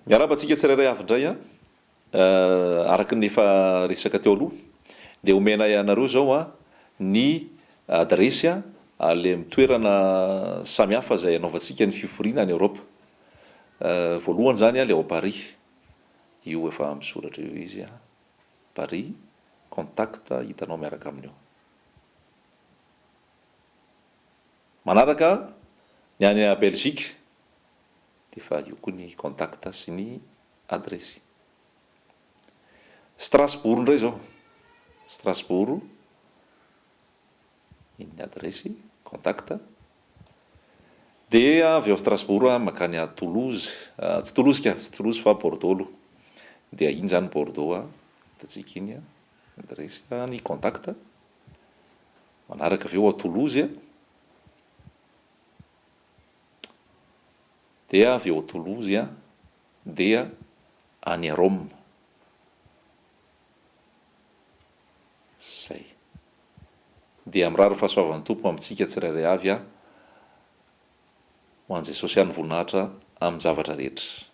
Miarabantsika tsirairay avy indray a araka ny efa resaka teo aloha dia omena ianareo zao a ny adresy a le mitoerana samihafa izay anaovantsika ny fiforiana any Europe. Voalohany zany a le ao Paris, io efa misoratra eo izy a Paris, contact hitanao miaraka amin'io. Manaraka ny any a Belgique dia efa io koa ny contact sy ny adresy. Strasbourg ndray zao, Strasbourg ny adresy, contact. Dia avy ao Strasbourg makany a Toulouse, tsy Toulouse ka, tsy Toulouse fa Bordeaux aloha. Dia iny zany Bordeaux a, hitantsika iny a, adresy ny contact. Manaraka avy eo a Toulouse a, dia avy eo a Toulouse a, dia any a Rome. Zay. Dia miraro fahasoavan'ny tompo amintsika tsirairay avy a ho an'izay sosialy voninahitra amin'ny zavatra rehetra.